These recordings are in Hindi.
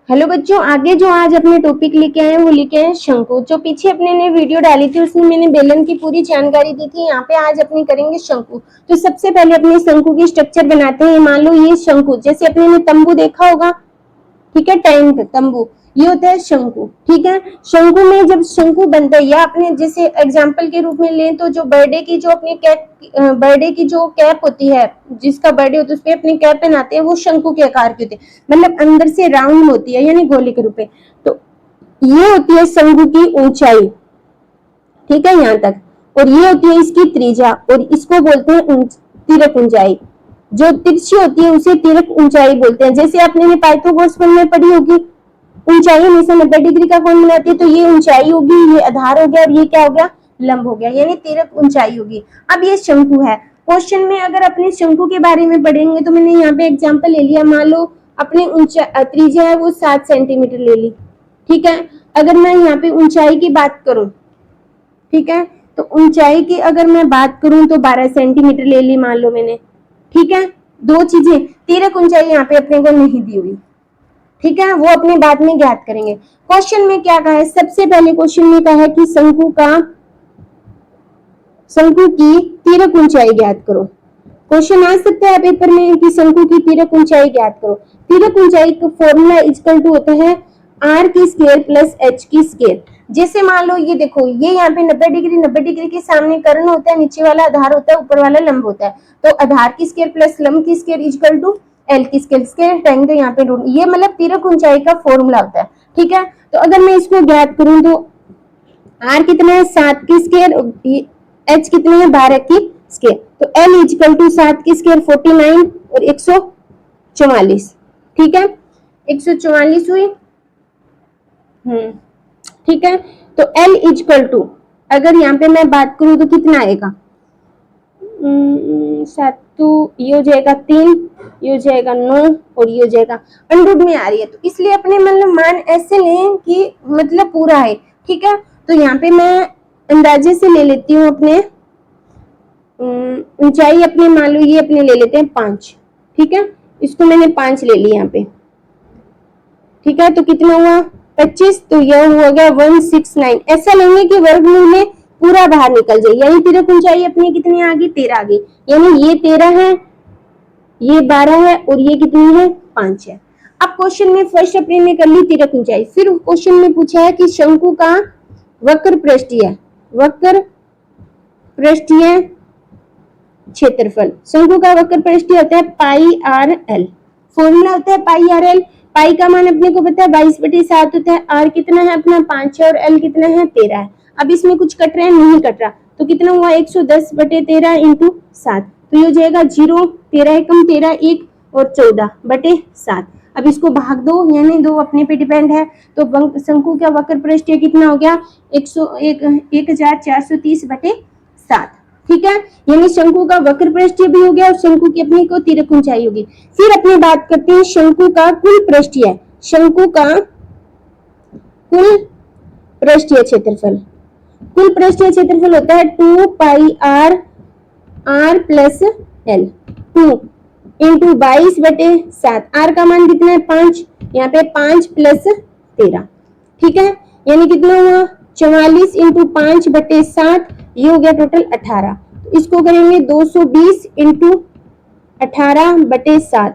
हेलो बच्चों, आगे जो आज अपने टॉपिक लेके आए हैं वो लेके आए शंकु। जो पीछे अपने ने वीडियो डाली थी उसमें मैंने बेलन की पूरी जानकारी दी थी। यहाँ पे आज अपने करेंगे शंकु। तो सबसे पहले अपने शंकु की स्ट्रक्चर बनाते हैं। मान लो ये शंकु, जैसे अपने ने तंबू देखा होगा, ठीक है, टेंट तंबू, ये होता है शंकु। ठीक है, शंकु में जब शंकु बनता है, या अपने जैसे एग्जांपल के रूप में लें तो जो बर्थडे की जो अपनी बर्थडे की जो कैप होती है, जिसका बर्थडे होता है उस पे अपने कैप पहनाते हैं, वो शंकु के आकार की होती है, मतलब अंदर से राउंड होती है, यानी गोले के रूप में। तो ये होती है शंकु की ऊंचाई, ठीक है, यहाँ तक। और ये होती है इसकी त्रिज्या, और इसको बोलते हैं तिरक ऊंचाई। जो तिरछी होती है उसे तिरक ऊंचाई बोलते हैं। जैसे आपने पाइथागोरस में पढ़ी होगी, ऊंचाई हमेशा 90 डिग्री का कोण बनाती है, तो ये ऊंचाई होगी, ये आधार हो गया, और ये क्या हो गया, लंब हो गया, यानी तिरक ऊंचाई होगी। अब ये शंकु है। क्वेश्चन में अगर अपने शंकु के बारे में पढ़ेंगे तो मैंने यहाँ पे एग्जाम्पल ले लिया। मान लो अपनी त्रिज्या है वो 7 सेंटीमीटर ले ली, ठीक है। अगर मैं यहाँ पे ऊंचाई की बात करूं, ठीक है, तो ऊंचाई की अगर मैं बात करूं तो 12 सेंटीमीटर ले ली मान लो मैंने, ठीक है। दो चीजें, तिरक ऊंचाई यहाँ पे अपने को नहीं दी हुई, ठीक है, वो अपने बाद में ज्ञात करेंगे। क्वेश्चन में क्या कहा है, सबसे पहले क्वेश्चन में कहा है कि शंकु की तिरक ऊंचाई ज्ञात करो। क्वेश्चन आ सकता है पेपर में कि शंकु की तिरक ऊंचाई ज्ञात करो। तिरक ऊंचाई का फॉर्मूला इक्वल टू होता है r की स्क्वायर प्लस h की स्क्वायर। जैसे मान लो ये देखो, ये यहाँ पे 90 डिग्री के सामने कर्ण होता है, नीचे वाला आधार होता है, ऊपर वाला लंब होता है। तो आधार की स्क्वायर प्लस लंब की स्क्वायर इक्वल टू एल की स्क्वायर हटाएंगे तो यहाँ पे रूट, ये मतलब तिरक ऊंचाई का फॉर्मूला होता है, ठीक है। तो अगर मैं इसको ज्ञात करूं तो r कितना है 7 की स्क्वायर, h कितनी है 12 की स्क्वायर, तो l इक्वल टू 7 की स्क्वायर 49 और 144, ठीक है, 144 हुई, ठीक है। तो L इक्वल टू, अगर यहाँ पे मैं बात करूं तो कितना आएगा, 7, तो ये हो जाएगा 3, ये हो जाएगा 9 और ये हो जाएगा अंडररूट में आ रही है, तो इसलिए अपने मतलब मान ऐसे लें कि मतलब पूरा है, ठीक है। तो यहाँ पे मैं अंदाजे से ले लेती हूँ अपने ऊंचाई, अपने मान लो ये अपने ले लेते हैं 5, ठीक है, इसको मैंने 5 ले लिया यहाँ पे, ठीक है। तो कितना हुआ 25, तो यह हो गया 169। ऐसा लेंगे कि वर्गमूल में पूरा बाहर निकल जाए, यानी तिरक ऊंचाई अपनी कितनी आ गई 13 आ गई, यानी ये 13 है, ये 12 है और ये कितनी है 5 है। अब क्वेश्चन में फर्स्ट अपने ने कर ली तिरक ऊंचाई, फिर क्वेश्चन में पूछा है कि शंकु का वक्र पृष्ठीय क्षेत्रफल। शंकु का वक्र पृष्ठीय होता है पाई आर एल, फॉर्मूला होता है पाई आर एल। पाई का मान अपने को पता है 22/7 होता है, आर कितना है अपना 5 है और एल कितना है 13 है। अब इसमें कुछ कट रहा है, नहीं कट रहा, तो कितना हुआ 110/13 इंटू 7, तो ये हो जाएगा 0, 13 एकम 13, 1 और 14/7। अब इसको भाग दो, यानी 2 अपने पे डिपेंड है, तो शंकु का वक्र पृष्ठीय कितना हो गया 1430/7, ठीक है, यानी शंकु का वक्र पृष्ठीय भी हो गया और शंकु की अपनी को तिरक ऊंचाई होगी। फिर अपनी बात करते हैं शंकु का कुल पृष्ठीय, शंकु का कुल पृष्ठीय क्षेत्रफल। कुल पृष्ठीय क्षेत्रफल होता है 2 pi r plus l, 2 into 22/7, r का मान कितना है 5, यहाँ पे 5 प्लस 13, ठीक है, यानी कितना हुआ 44 इंटू 5/7, ये हो गया टोटल 18। तो इसको करेंगे 220 इंटू 18/7,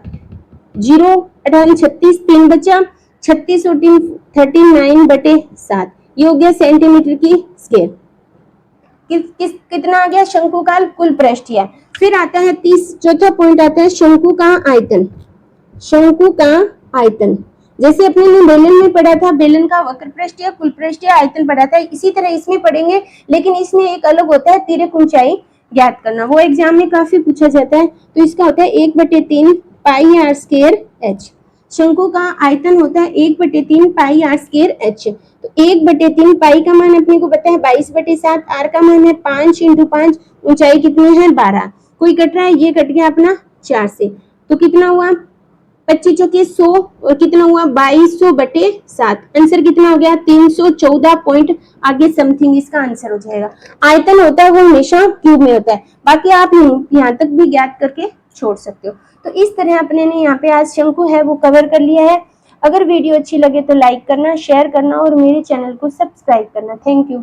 0 18 36, 3 बचा, 36 और 3 39/7, ये हो गया सेंटीमीटर की स्क्वायर। कितना आ गया शंकु का कुल पृष्ठीय। फिर आता है चौथा पॉइंट आता है शंकु का आयतन। शंकु का आयतन, जैसे अपने ने बेलन में पढ़ा था, बेलन का वक्र पृष्ठीय, कुल पृष्ठीय, आयतन पढ़ा था, इसी तरह इसमें पढ़ेंगे, लेकिन इसमें एक अलग होता है तिरक ऊंचाई ज्ञात करना, वो एग्जाम में काफी पूछा जाता है। तो इसका होता है 1/3 पाई आर स्क्वायर एच। शंकु का आयतन होता है 1/3 पाई आर स्क्वायर एच। तो 1/3 पाई का मान अपने को पता है 22/7, आर का मान है 5 इंटू 5, ऊंचाई कितनी है 12, कोई कट रहा है, ये कट गया अपना 4 से, तो कितना हुआ 25 चौके 100 और कितना हुआ 2200/7, आंसर कितना हो गया 314 पॉइंट आगे समथिंग इसका आंसर हो जाएगा। आयतन होता है वो हमेशा क्यूब में होता है, बाकी आप यहाँ तक भी ज्ञात करके छोड़ सकते हो। तो इस तरह अपने ने यहाँ पे आज शंकु है वो कवर कर लिया है। अगर वीडियो अच्छी लगे तो लाइक करना, शेयर करना और मेरे चैनल को सब्सक्राइब करना। Thank you.